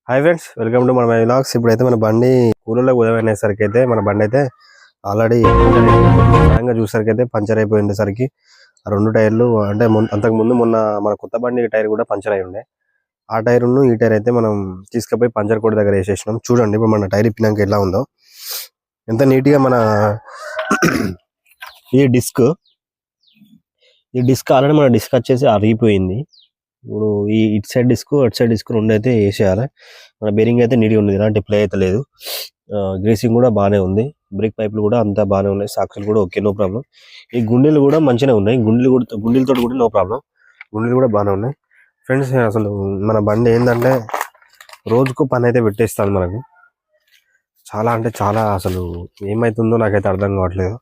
Hi friends, welcome to మన vlogs. ఇప్పుడైతే మన బండి కూలర్లోకి ఉదయమైనసరికి అయితే మన బండి అయితే ఆల్రెడీ సడన్గా చూసరికి అయితే పంచర్ అయిపోయింది. ఆ రెండు టైర్లు అంటే అంతకుముందు మొన్న మన కొత్త బండి టైర్ కూడా పంచర్ అయి ఉండే. ఆ టైర్ను ఈ టైర్ అయితే మనం తీసుకుపోయి పంచర్ కోడ్ దగ్గర వేసేసినాం. చూడండి ఇప్పుడు మన టైర్ ఇప్పినాక ఎలా ఉందో, ఎంత నీట్గా మన ఈ డిస్క్ ఆల్రెడీ మన డిస్క్ వచ్చేసి అరిగిపోయింది. ఇప్పుడు ఈ ఇటు సైడ్ డిస్క్ అటు సైడ్ డిస్క్ రెండు అయితే వేసేయాలి. మన బేరింగ్ అయితే నీట్గా ఉంది, ఎలాంటి ప్లే అయితే లేదు. గ్రేసింగ్ కూడా బాగానే ఉంది, బ్రేక్ పైపులు కూడా అంతా బాగానే ఉన్నాయి, సాక్సులు కూడా ఓకే, నో ప్రాబ్లం. ఈ గుండెలు కూడా మంచిగా ఉన్నాయి, గుండెలతో కూడా నో ప్రాబ్లం, గుండెలు కూడా బాగానే ఉన్నాయి. ఫ్రెండ్స్ అసలు మన బండి ఏంటంటే రోజుకు పని అయితే పెట్టేస్తాను మనకు. చాలా అంటే చాలా అసలు ఏమవుతుందో నాకైతే అర్థం కావట్లేదు.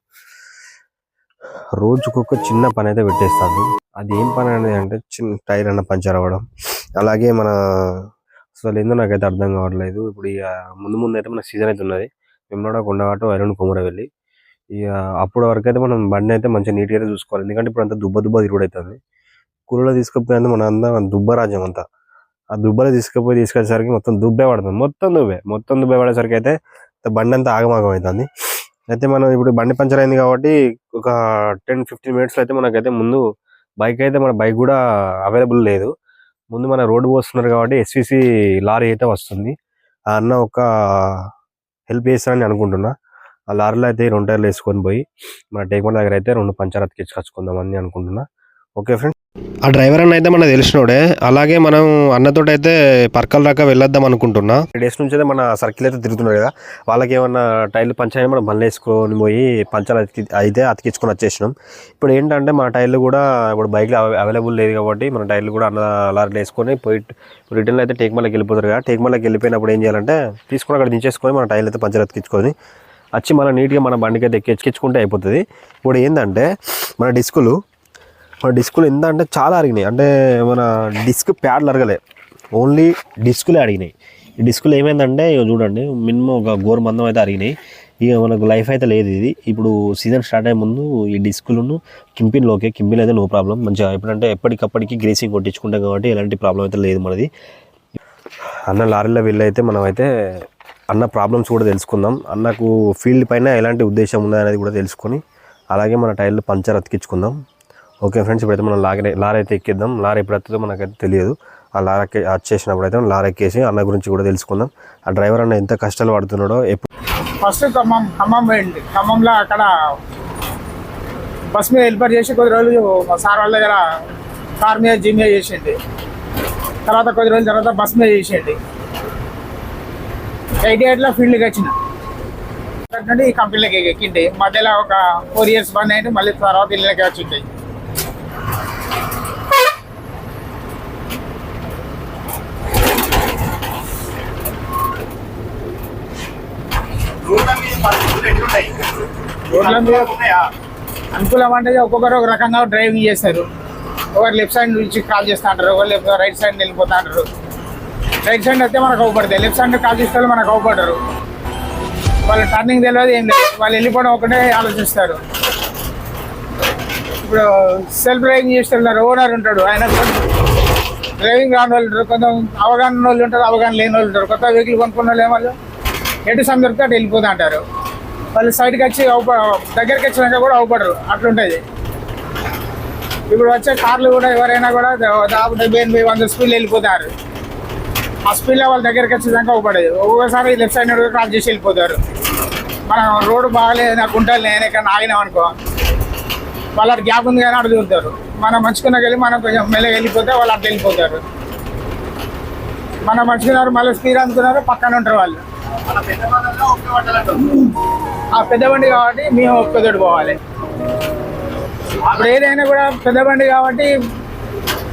రోజుకొక చిన్న పని అయితే పెట్టేస్తాను. అది ఏం పని అనేది అంటే చిన్న టైర్ అన్న పంచర్ అవ్వడం. అలాగే మన అసలు ఏందో నాకైతే అర్థం కావట్లేదు. ఇప్పుడు ఇక ముందు అయితే మన సీజన్ అయితే ఉన్నది, వెమ్లవాడ, కొండగట్టు, ఐరన్, కొమురవెల్లి. ఇక అప్పటి వరకు అయితే మనం బండి అయితే మంచిగా నీట్గా చూసుకోవాలి. ఎందుకంటే ఇప్పుడు అంతా దుబ్బ తిరుగుడు అవుతుంది. కూలలో తీసుకుపోయినంత మన అంతా దుబ్బ రాజ్యం అంతా. ఆ దుబ్బలో తీసుకొచ్చేసరికి మొత్తం దుబ్బే పడుతుంది, మొత్తం దుబ్బే పడేసరికి అయితే బండి అంతా ఆగమాగం అవుతుంది. అయితే మనం ఇప్పుడు బండి పంచర్ అయింది కాబట్టి ఒక 10-15 మినిట్స్లో అయితే మనకైతే ముందు మన బైక్ కూడా అవైలబుల్ లేదు. ముందు మన రోడ్డు పోస్తున్నారు కాబట్టి ఎస్విసి లారీ అయితే వస్తుంది. ఆ అన్న ఒక హెల్ప్ చేస్తానని అనుకుంటున్నా. ఆ లారీలో అయితే 2 టైర్లు వేసుకొని పోయి మన టేక్మండ దగ్గర అయితే 2 పంచర్ అతికించుకొచ్చుకుందామని అనుకుంటున్నా. ఓకే ఫ్రెండ్స్, ఆ డ్రైవర్ అన్న అయితే మనకు తెలిసినోడే. అలాగే మనం అన్నతో అయితే పర్కల దాకా వెళ్ళొద్దాం అనుకుంటున్నా. 3 డేస్ నుంచి అయితే మన సర్కిల్ అయితే తిరుగుతున్నారు కదా, వాళ్ళకి ఏమన్నా టైర్లు పంచర్ అయినా మనం బండ్లు వేసుకొని పోయి పంచర్ అయితే అతికించుకొని వచ్చేసినాం. ఇప్పుడు ఏంటంటే మన టైర్లు కూడా ఇప్పుడు బైక్లో అవైలబుల్ లేదు కాబట్టి మన టైర్లు కూడా అన్న లారీలు వేసుకొని పోయి రిటర్న్ అయితే టేక్మండకి వెళ్ళిపోతారు కదా. టేక్మండకి వెళ్ళిపోయినప్పుడు ఏం చేయాలంటే తీసుకొని అక్కడ దించేసుకొని మన టైర్లు అయితే పంచర్ అతికించుకొని వచ్చి మన నీట్గా మన బండికి అయితే ఎక్కించుకుంటే అయిపోతుంది. ఇప్పుడు ఏంటంటే మన డిస్కులు ఎంత అంటే చాలా అరిగినాయి. అంటే మన డిస్క్ ప్యాడ్లు అరగలే, ఓన్లీ డిస్కులే అడిగినాయి. ఈ డిస్కులు ఏమైందంటే ఇక చూడండి, మినిమం ఒక గోరు మందం అయితే అరిగినాయి. ఇక మనకు లైఫ్ అయితే లేదు ఇది. ఇప్పుడు సీజన్ స్టార్ట్ అయ్యే ముందు ఈ డిస్కులను కింపిన్లు అయితే నో ప్రాబ్లం, మంచిగా ఎప్పుడంటే ఎప్పటికప్పటికి గ్రేసింగ్ కొట్టించుకుంటాం కాబట్టి ఎలాంటి ప్రాబ్లం అయితే లేదు మనది. అన్న లారీలో వెళ్ళైతే మనం అయితే అన్న ప్రాబ్లమ్స్ కూడా తెలుసుకుందాం. అన్నకు ఫీల్డ్ పైన ఎలాంటి ఉద్దేశం ఉందనేది కూడా తెలుసుకొని అలాగే మన టైర్లు పంచర్ అతికించుకుందాం. ఓకే ఫ్రెండ్స్, ఇప్పుడైతే మనం లారీ అయితే ఎక్కిద్దాం. లారీ ఎప్పుడు వస్తుందో మనకైతే తెలియదు. ఆ లారీ వచ్చేసినప్పుడు అయితే లారీ ఎక్కేసి అన్న గురించి కూడా తెలుసుకుందాం. ఆ డ్రైవర్ అన్న ఎంత కష్టాలు పడుతున్నాడో. ఫస్ట్ ఖమ్మం పోయింది. ఖమ్మంలో అక్కడ బస్ మీద హెల్పర్ చేసి కొద్ది రోజులు సార్ వాళ్ళ దగ్గర కార్ మీద జిమ్ మీద చేసింది. తర్వాత కొద్ది రోజుల తర్వాత బస్ మీద చేసేయండి. 88లో ఫీల్డ్కి వచ్చిన ఈ కంపెనీలకి ఎక్కింది. మధ్యలో ఒక 4 years బంద్ అయింది, మళ్ళీ తర్వాత ఇళ్ళకి వచ్చింటాయి. రోడ్ల మీద అనుకూలం అంటే ఒక్కొక్కరు ఒక రకంగా డ్రైవింగ్ చేస్తారు. ఒకరు లెఫ్ట్ సైడ్ నుంచి కాల్ చేస్తూ ఉంటారు, ఒకరు రైట్ సైడ్ వెళ్ళిపోతూ ఉంటారు. రైట్ సైడ్ అయితే మనకు అవపడతాయి, లెఫ్ట్ సైడ్ కాల్ చేస్తే మనకు అవపడరు. వాళ్ళు టర్నింగ్ తెలియదు, ఏం లేదు, వాళ్ళు వెళ్ళిపోవడం ఒకటే ఆలోచిస్తారు. ఇప్పుడు సెల్ఫ్ డ్రైవింగ్ చేస్తున్నారు, ఓనర్ ఉంటాడు, ఆయన డ్రైవింగ్ రాని వాళ్ళు ఉంటారు, కొంత అవగాహన వాళ్ళు ఉంటారు, అవగాహన లేని వాళ్ళు ఉంటారు. కొత్త వెహికల్ కొనుక్కున్న వాళ్ళు వాళ్ళు ఎటు సందర్భంతో అటు వెళ్ళిపోతూ అంటారు. వాళ్ళు సైడ్కి వచ్చి దగ్గరికి వచ్చినాక కూడా అవపడరు, అట్లుంటుంది. ఇప్పుడు వచ్చే కార్లు కూడా ఎవరైనా కూడా 70-80-100 స్పీడ్లో వెళ్ళిపోతారు. ఆ స్పీడ్లో వాళ్ళ దగ్గరికి వచ్చేదాకా అవపడదు. ఒక్కొక్కసారి లెఫ్ట్ సైడ్ క్రాస్ చేసి వెళ్ళిపోతారు. మనం రోడ్డు బాగాలేదు, నాకు ఉంటాను, నేను ఎక్కడ ఆగినాం అనుకో, వాళ్ళ గ్యాప్ ఉంది కానీ అటు చూస్తారు. మనం మంచుకున్నాక వెళ్ళి మనం కొంచెం మెల్లగా వెళ్ళిపోతే వాళ్ళు అట్లా వెళ్ళిపోతారు. మనం మంచుకున్నారు, మళ్ళీ స్పీడ్ అందుకున్నారు, పక్కన ఉంటారు వాళ్ళు. ఆ పెద్ద బండి కాబట్టి మేము ఒక్కదోటి పోవాలి. ఇప్పుడు ఏదైనా కూడా పెద్ద బండి కాబట్టి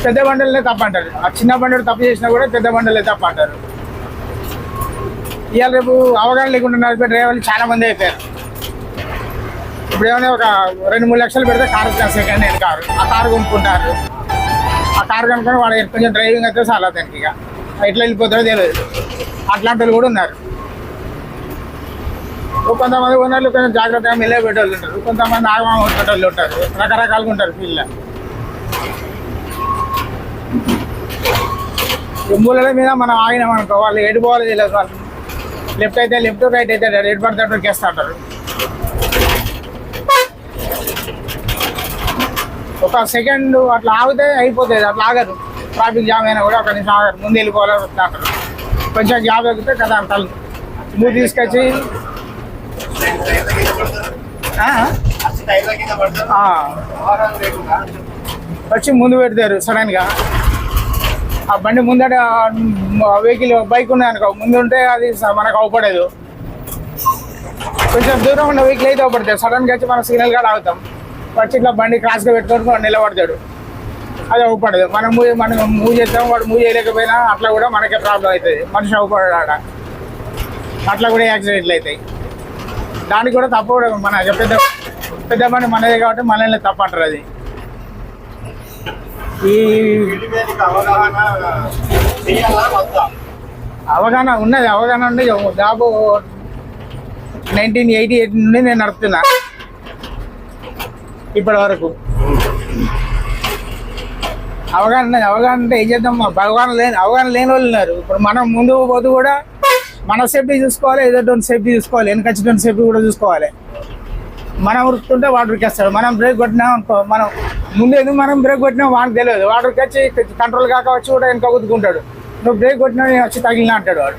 పెద్ద బండులనే తప్పు అంటారు. ఆ చిన్న బండి తప్పు చేసినా కూడా పెద్ద బండులే తప్పు అంటారు. ఇవాళ రేపు అవగాహన లేకుండా నడిపే డ్రైవర్లు చాలా మంది అయిపోయారు. ఇప్పుడు ఏమైనా ఒక 2-3 లక్షలు పెడితే కారు సెకండ్ హ్యాండ్ కారు, ఆ కారు కొనుక్కుంటారు. ఆ కారు కనుక్కొని వాడు కొంచెం డ్రైవింగ్ అయితే చాలా దానికి ఇక ఎట్లా వెళ్ళిపోతారో తెలియదు. అట్లాంటి వాళ్ళు కూడా ఉన్నారు. కొంతమంది ఓనర్లు కొంచెం జాగ్రత్తగా మెల్లే పెట్టేవాళ్ళు ఉంటారు, కొంతమంది ఆగమా పెట్టేవాళ్ళు ఉంటారు, రకరకాలుగా ఉంటారు ఫీల్డ్లో. మూలల మీద మనం ఆగినాం అనుకో, వాళ్ళు ఎటు పోవాలి తెలియదు. వాళ్ళు లెఫ్ట్ అయితే లెఫ్ట్, రైట్ అయితే ఎటు పడితే అటు కేస్తా ఉంటారు. ఒక సెకండ్ అట్లా ఆగితే అయిపోతుంది, అట్లా ఆగరు. ట్రాఫిక్ జామ్ అయినా కూడా ఒక నిమిషం ఆగరు, ముందు వెళ్ళిపోవాలి అంటారు. కొంచెం జాబ్ ఎక్కితే కదా అంటారు, ముందు తీసుకొచ్చి వచ్చి ముందు పెడతారు సడన్గా. ఆ బండి ముందట వెహికల్ బైక్ ఉన్నాయనుకో, ముందు ఉంటే అది మనకు అవపడదు. కొంచెం దూరం ఉన్న వెహికల్ అయితే అవపడతాడు. సడన్గా వచ్చి మనం సిగ్నల్ కూడా ఆగుతాం, వచ్చి ఇట్లా బండి క్రాస్గా పెట్టుకొని వాడు నిలబడతాడు, అది అవపడదు. మనం మూవ్ చేస్తాం, వాడు మూవ్ చేయలేకపోయినా అట్లా కూడా మనకే ప్రాబ్లం అవుతుంది, మనిషి అవపడాడు ఆడ. అట్లా కూడా యాక్సిడెంట్లు అవుతాయి. దానికి కూడా తప్పు కూడా మన పెద్ద పెద్ద బండి మనదే కాబట్టి మనల్ని తప్పు అంటారు. అది ఈ అవగాహన ఉన్నది, అవగాహన ఉండి దాదాపు 1988 నుండి నేను నడుపుతున్నా ఇప్పటి వరకు. అవగాహన ఉన్నది. అవగాహన అంటే ఏం చేద్దాం, అవగాహన లేని వాళ్ళు ఉన్నారు. ఇప్పుడు మనం ముందు పోతూ కూడా మన సేఫ్టీ చూసుకోవాలి, ఎదుటి సేఫ్టీ చూసుకోవాలి, వెనకొచ్చేటువంటి సేఫ్టీ కూడా చూసుకోవాలి. మనం ఉరుకుతుంటే వాడు ఉరికేస్తాడు. మనం బ్రేక్ కొట్టినాం అనుకో, మనం ముందు ఎందుకు మనం బ్రేక్ కొట్టినా వాడికి తెలియదు. వాడు ఉరికొచ్చి కంట్రోల్ కాక వచ్చి కూడా వెనక గుద్దుకుంటాడు. నువ్వు బ్రేక్ కొట్టినా నేను వచ్చి తగిలినా అంటాడు వాడు.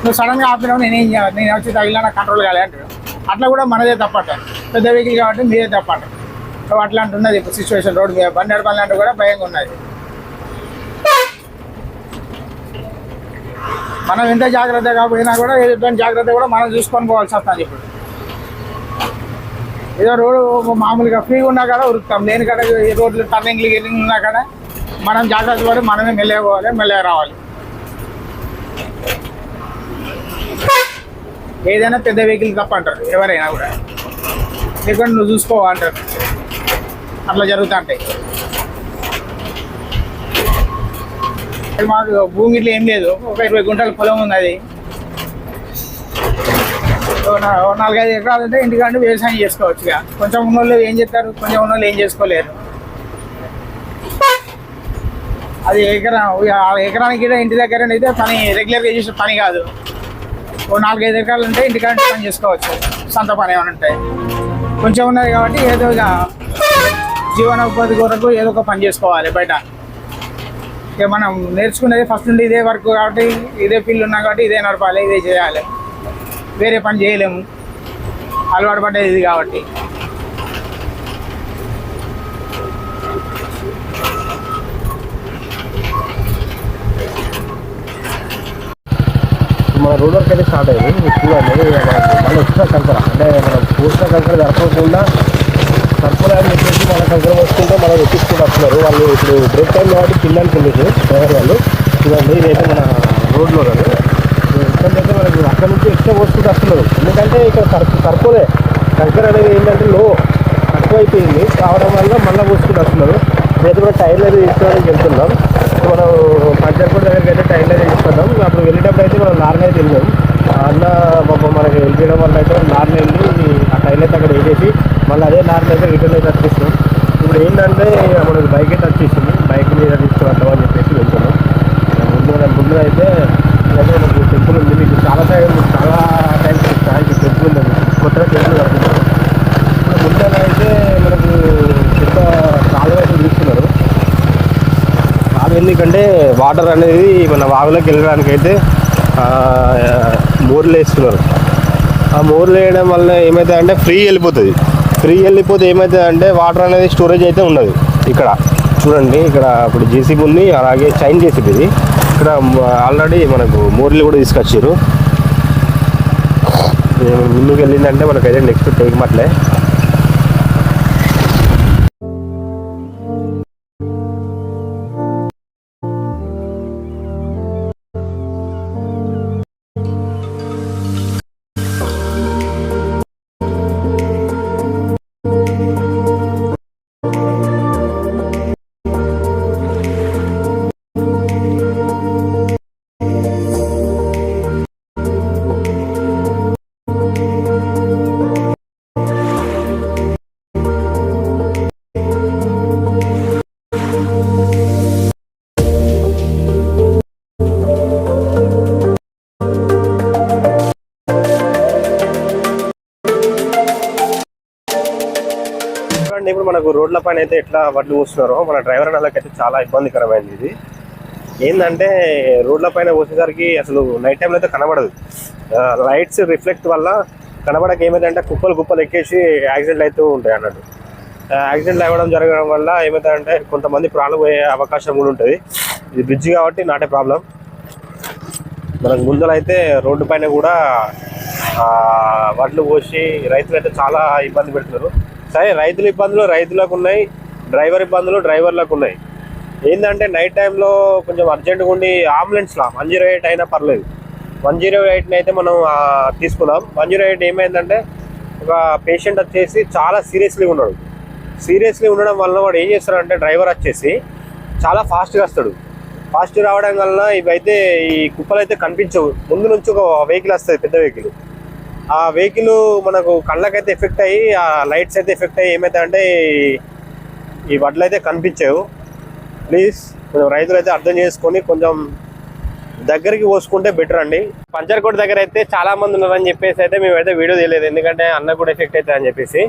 నువ్వు సడన్గా ఆపినావు నేనేం చేయాలి, నేను వచ్చి తగిలినా నాకు కంట్రోల్ కాలే అంటాడు. అట్లా కూడా మనదే తప్పంటారు, పెద్ద వెహికల్ కాబట్టి మీదే తప్పంటారు. సో అట్లాంటి ఉన్నది ఇప్పుడు సిచ్యువేషన్. రోడ్డు మీద బండి నడపాలంటే కూడా భయంగా ఉన్నది. మనం ఎంత జాగ్రత్తగా పోయినా కూడా ఎటువంటి జాగ్రత్త కూడా మనం చూసుకొని పోవాల్సి వస్తుంది. ఇప్పుడు ఏదో రోడ్డు మామూలుగా ఫ్రీగా ఉన్నా కూడా ఉరుకుతాం, లేని కాడ రోడ్లు టర్నింగ్లు గిర్నింగ్ ఉన్నా కూడా మనం జాగ్రత్త పడి మనమే మెల్లగా పోవాలి, మెల్లగా రావాలి. ఏదైనా పెద్ద వెహికల్ తప్ప అంటారు ఎవరైనా కూడా, లేకుంటే నువ్వు చూసుకోవా అంటారు. అట్లా జరుగుతూ ఉంటాయి. మాకు భూమి ఇట్లా ఏం లేదు, ఒక 20 గుంటల పొలం ఉంది. అది 4-5 ఎకరాలు ఉంటే ఇంటికంటే వ్యవసాయం చేసుకోవచ్చు. ఇక కొంచెం ఉన్నోళ్ళు ఏం చేస్తారు, కొంచెం ఉన్నోళ్ళు ఏం చేసుకోలేరు. అది ఎకరానికి ఇంటి దగ్గర అయితే పని రెగ్యులర్గా చేసే పని కాదు. ఓ 4-5 ఎకరాలు ఉంటే ఇంటికంటే పని చేసుకోవచ్చు, సొంత పని ఏమైనా ఉంటాయి. కొంచెం ఉన్నది కాబట్టి ఏదో ఇక జీవనోపాధి కొరకు ఏదో ఒక పని చేసుకోవాలి బయట. ఇక మనం నేర్చుకునేది ఫస్ట్ నుండి ఇదే వర్క్ కాబట్టి, ఇదే ఫీల్డ్ ఉన్నా కాబట్టి ఇదే నడపాలి, ఇదే చేయాలి, వేరే పని చేయలేము. అలవాటు పడ్డది ఇది కాబట్టి. మన రోడ్ వర్క్ అయితే స్టార్ట్ అయ్యింది. చూడండి మళ్ళీ ఎక్స్ట్రా కంకర, అంటే మనం పూర్తిగా కంకర జరపకుండా సరిపోలేదని చెప్పేసి మన కంకర వస్తుంటే మనం ఎక్కించుకుంటూ వస్తున్నారు వాళ్ళు. ఇప్పుడు బ్రేక్ టైం కాబట్టి పిల్లలకి వెళ్ళేసి డ్రైవర్ వాళ్ళు. చూడండి ఇదైతే మన రోడ్లో కాదు, ఎందుకంటే మనకు అక్కడ నుంచి ఎక్స్ట్రా పోసుకుంటూ వస్తున్నారు. ఎందుకంటే ఇక్కడ సరిపోలే కంకర అనేది ఏంటంటే తక్కువ అయిపోయింది కావడం వల్ల మళ్ళీ పోసుకుంటూ వస్తున్నారు. అయితే కూడా టైర్లు అయితే తీసుకోవడానికి వెళ్తున్నాం. మనం పంచర్పూర్ దగ్గరికి అయితే టైర్లు అయితే తీసుకున్నాం. అప్పుడు వెళ్ళేటప్పుడు అయితే మనం లారీని అయితే వెళ్ళాం. అన్న మనకి హెల్ప్ చేయడం వల్ల అయితే లారీని వెళ్ళి ఆ టైర్లు అయితే అక్కడ వేసేసి మళ్ళీ అదే లారీని అయితే రిటర్న్ అయితే వచ్చేస్తున్నాం. ఇప్పుడు ఏంటంటే మనకి బైక్ అయితే వచ్చేసింది, బైక్ మీద తీసుకువద్దామని చెప్పేసి వెళ్తున్నాం. ముందు అయితే మనకు టెంపుల్ ఉంది, మీకు చాలా టైం టెంపుల్ ఉంది, కొత్తగా టెంపుల్ కడుతున్నారు. ముందర అయితే మనకు పెద్ద కాలువ అయితే తీసుకున్నారు. కాలువ ఎందుకంటే వాటర్ అనేది మన వాగులోకి వెళ్ళడానికి అయితే మోర్లు వేస్తున్నారు. ఆ మోర్లు వేయడం వల్ల ఏమవుతుంది అంటే ఫ్రీ వెళ్ళిపోతే ఏమవుతుంది అంటే వాటర్ అనేది స్టోరేజ్ అయితే ఉండదు. ఇక్కడ చూడండి, ఇక్కడ ఇప్పుడు జేసీబీ ఉంది, అలాగే చైన్ జేసీబీ ఇది. ఇక్కడ ఆల్రెడీ మనకు మోర్లు కూడా తీసుకొచ్చారు. ముందుకు వెళ్ళిందంటే మనకైతే నెక్స్ట్ టేక్ మట్లే. రోడ్ల పైన అయితే ఎట్లా వడ్లు పోస్తున్నారో మన డ్రైవర్ వాళ్ళకైతే చాలా ఇబ్బందికరమైంది ఇది. ఏంటంటే రోడ్ల పైన పోసేసరికి అసలు నైట్ టైంలో అయితే కనబడదు. లైట్స్ రిఫ్లెక్ట్ వల్ల కనబడక ఏమైందంటే కుప్పలు ఎక్కేసి యాక్సిడెంట్లు అవుతూ ఉంటాయి అన్నట్టు. యాక్సిడెంట్లు అవ్వడం జరగడం వల్ల ఏమవుతుందంటే కొంతమంది ప్రాణం పోయే అవకాశం కూడా ఉంటుంది. ఇది బ్రిడ్జ్ కాబట్టి నాటే ప్రాబ్లం. మనకు ముందర అయితే రోడ్డు పైన కూడా వడ్లు పోసి రైతులు అయితే చాలా ఇబ్బంది పెడుతున్నారు. సరే, రైతుల ఇబ్బందులు రైతులకు ఉన్నాయి, డ్రైవర్ ఇబ్బందులు డ్రైవర్లకు ఉన్నాయి. ఏంటంటే నైట్ టైంలో కొంచెం అర్జెంటుగా ఉండి అంబులెన్స్లో 108 అయినా పర్లేదు, 108ని అయితే మనం తీసుకున్నాం. 108 ఏమైందంటే ఒక పేషెంట్ వచ్చేసి చాలా సీరియస్లీ ఉన్నాడు. సీరియస్లీ ఉండడం వల్ల వాడు ఏం చేస్తాడంటే డ్రైవర్ వచ్చేసి చాలా ఫాస్ట్గా వస్తాడు. ఫాస్ట్ రావడం వల్ల ఇవైతే ఈ కుప్పలు అయితే కనిపించవు. ముందు నుంచి ఒక వెహికల్ వస్తుంది, పెద్ద వెహికల్. ఆ వెహికల్ మనకు కళ్ళకైతే ఎఫెక్ట్ అయ్యి ఆ లైట్స్ అయితే ఎఫెక్ట్ అయ్యి ఏమవుతాయంటే ఈ వడ్లు అయితే కనిపించావు. ప్లీజ్ కొంచెం రైతులు అయితే అర్థం చేసుకొని కొంచెం దగ్గరికి పోసుకుంటే బెటర్ అండి. పంచర్ కోట్ దగ్గర అయితే చాలా మంది ఉన్నారని చెప్పేసి అయితే మేమైతే వీడియో తీయలేదు, ఎందుకంటే అన్న కూడా ఎఫెక్ట్ అవుతుంది అని చెప్పేసి.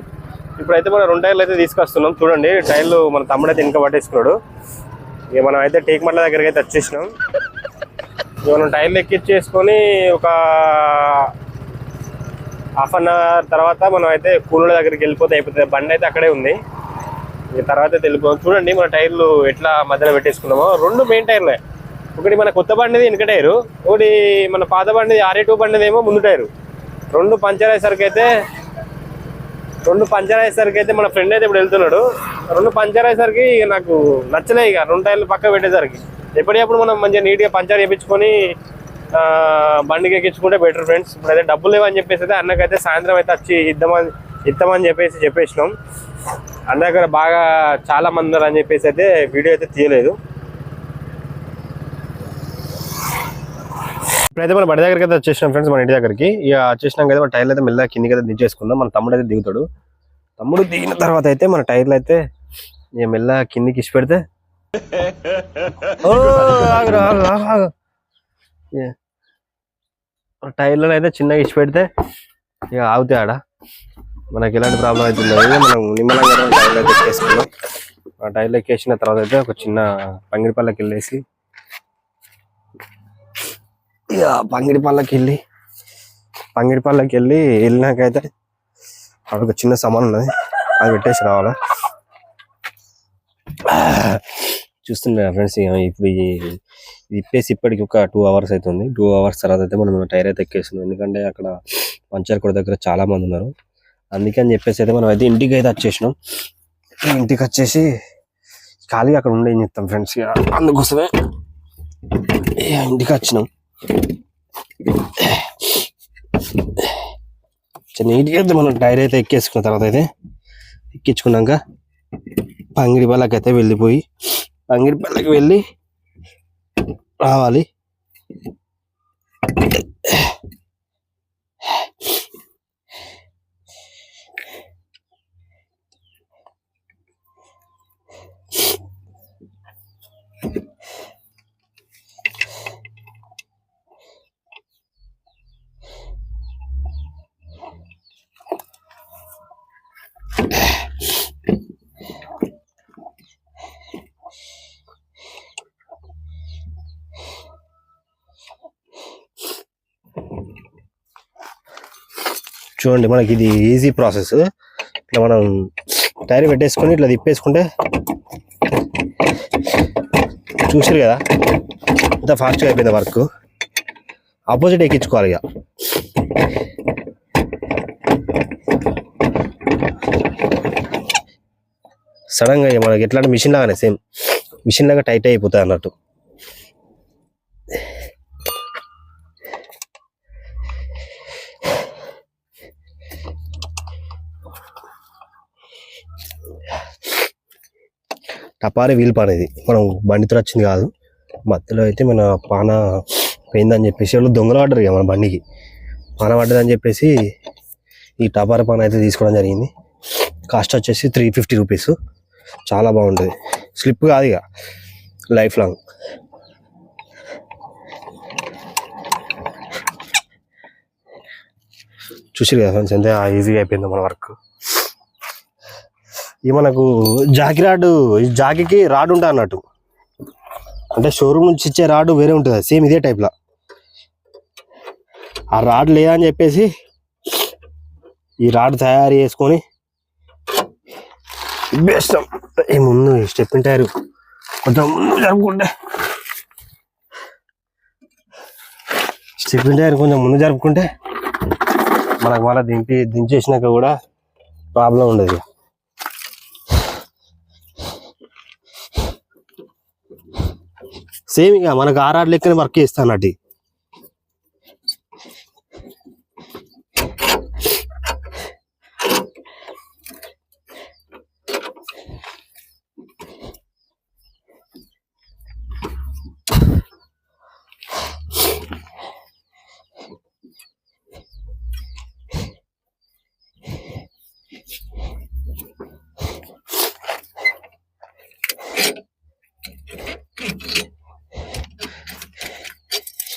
ఇప్పుడైతే మనం 2 టైర్లు అయితే తీసుకొస్తున్నాం. చూడండి, టైర్లు మన తమ్ముడైతే ఇంకా పట్టేసుకున్నాడు. ఇక మనం అయితే టేక్మట్ల దగ్గరికి అయితే వచ్చేసినాం. ఇక మనం టైర్లు ఎక్కిచ్చేసుకొని ఒక హాఫ్ అన్ అవర్ తర్వాత మనం అయితే కూలీల దగ్గరికి వెళ్ళిపోతే అయిపోతుంది. బండి అయితే అక్కడే ఉంది. ఇక తర్వాత అయితే వెళ్ళిపోతాం. చూడండి మన టైర్లు ఎట్లా మధ్యలో పెట్టేసుకున్నామో. 2 మెయిన్ టైర్లే. ఒకటి మన కొత్త బండిది వెనక టైరు, ఒకటి మన పాత బండిది RA2 బండిది ఏమో ముందు టైరు. 2 పంచర్ అయ్యేసరికి అయితే మన ఫ్రెండ్ అయితే ఇప్పుడు వెళ్తున్నాడు. 2 పంచర్ అయ్యేసరికి ఇక నాకు నచ్చలే. ఇక 2 టైర్లు పక్క పెట్టేసరికి ఎప్పటికప్పుడు మనం మంచిగా నీట్గా పంచర్ చేయించుకొని బండికి ఎక్కించుకుంటే బెటర్ ఫ్రెండ్స్. ఇప్పుడైతే డబ్బులు లేవని చెప్పేసి అయితే అన్నకైతే సాయంత్రం అయితే వచ్చి ఇద్దామని చెప్పేసినాం. అన్న దగ్గర బాగా చాలా మంది ఉన్నారు అని చెప్పేసి అయితే వీడియో అయితే తీయలేదు. ఇప్పుడైతే మన బడి దగ్గరికి అయితే వచ్చేసినాం ఫ్రెండ్స్, మన ఇంటి దగ్గరికి. ఇక వచ్చేసినాం కదా, మన టైర్లు అయితే మెల్లగా కిందికి అయితే దించేసుకుందాం. మన తమ్ముడు అయితే దిగుతాడు. తమ్ముడు దిగిన తర్వాత అయితే మన టైర్లు అయితే ఇక మెల్లగా కిందికి ఇచ్చి పెడితే టైర్లను అయితే చిన్నగా ఇచ్చి పెడితే ఇక ఆగుతాయి. ఆడ మనకి ఎలాంటి ప్రాబ్లం అయితే ఉండదు. మనం నిమ్మలంగా టైర్లు అయితే ఎక్కేసుకున్నాం. ఆ టైర్లు ఎక్కేసిన తర్వాత అయితే ఒక చిన్న పంగిడిపల్లకి వెళ్ళేసి ఇక పంగిడిపల్లకి వెళ్ళినాకైతే అక్కడ ఒక చిన్న సామాన్ ఉన్నది, అది పెట్టేసి రావాలా. చూస్తున్నా ఫ్రెండ్స్, ఇప్పుడు ఇది ఇప్పేసి ఇప్పటికి ఒక 2 అవర్స్ అవుతుంది. 2 అవర్స్ తర్వాత అయితే మనం టైర్ అయితే ఎక్కేస్తున్నాం. ఎందుకంటే అక్కడ పంచర్ కోట్ దగ్గర చాలా మంది ఉన్నారు. అందుకని చెప్పేసి అయితే మనం అయితే ఇంటికి అయితే వచ్చేసినాం. ఇంటికి వచ్చేసి ఖాళీగా అక్కడ ఉండే ఏం చెప్తాం ఫ్రెండ్స్, అందుకోసమే ఇంటికి వచ్చినాం. నీట్గా అయితే మనం టైర్ అయితే ఎక్కేసుకున్న తర్వాత అయితే ఎక్కించుకున్నాక పంగిడిపల్లకి అయితే వెళ్ళిపోయి పంగిడిపల్లకి వెళ్ళి రావాలి. చూడండి, మనకి ఇది ఈజీ ప్రాసెస్. ఇట్లా మనం టైర్ పెట్టేసుకొని ఇట్లా తిప్పేసుకుంటే చూసారు కదా ఇంత ఫాస్ట్గా అయిపోయింది వర్క్. ఆపోజిట్ ఎక్కించుకోవాలి. ఇక సడన్గా మనకి ఎట్లా అంటే మిషన్ లాగానే, సేమ్ మిషన్ లాగా టైట్ అయిపోతుంది అన్నట్టు. టపారీ వీల్ పాన ఇది మనం బండితో వచ్చింది కాదు. మధ్యలో అయితే మన పాన పోయిందని చెప్పేసి వాళ్ళు దొంగలు పడ్డారు ఇక మన బండికి. పాన పడ్డదని చెప్పేసి ఈ టపారీ పాన అయితే తీసుకోవడం జరిగింది. కాస్ట్ వచ్చేసి 350 రూపీస్. చాలా బాగుంటుంది, స్లిప్ కాదు ఇక లైఫ్ లాంగ్. చూసి కదా ఫ్రెండ్స్ ఎంత ఈజీగా అయిపోయిందో మన వర్క్. ఈ మనకు జాకీ రాడ్, ఈ జాకీకి రాడ్ ఉంటుంది అన్నట్టు, అంటే షోరూమ్ నుంచి ఇచ్చే రాడ్ వేరే ఉంటుంది సేమ్ ఇదే టైప్లో. ఆ రాడ్ లేదా అని చెప్పేసి ఈ రాడ్ తయారు చేసుకొని బెస్ట్. ఈ ముందు స్టెప్ టైర్ కొంచెం ముందు జరుపుకుంటే, స్టెప్ టైర్ కొంచెం ముందు జరుపుకుంటే మనకు మళ్ళీ దించేసినాక కూడా ప్రాబ్లం ఉండదు. సేమ్ ఇక మనకు ఆ రాడ్ లెక్కనే వర్క్ చేస్తాను అన్నట్టు.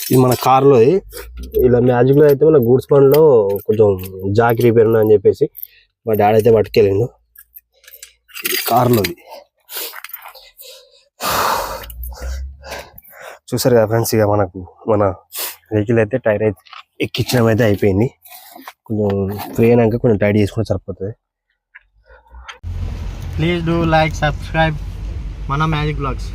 ఇది మన కార్లో, ఇలా మ్యాజిక్లో అయితే మన గూడ్స్ బండ్లో కొంచెం జాకీ రిపేర్ అని చెప్పేసి మా డాడీ అయితే పట్టుకెళ్ళిండు. కార్లోది చూసారు కదా ఫ్రెండ్స్. ఇక మనకు మన వెహికల్ అయితే టైర్ అయితే ఎక్కించడం అయితే అయిపోయింది. కొంచెం ఫ్రీ అయినాక కొంచెం టైట్ చేసుకుంటే సరిపోతుంది. ప్లీజ్ డూ లైక్, సబ్స్క్రైబ్ మన మ్యాజిక్ బ్లాగ్స్.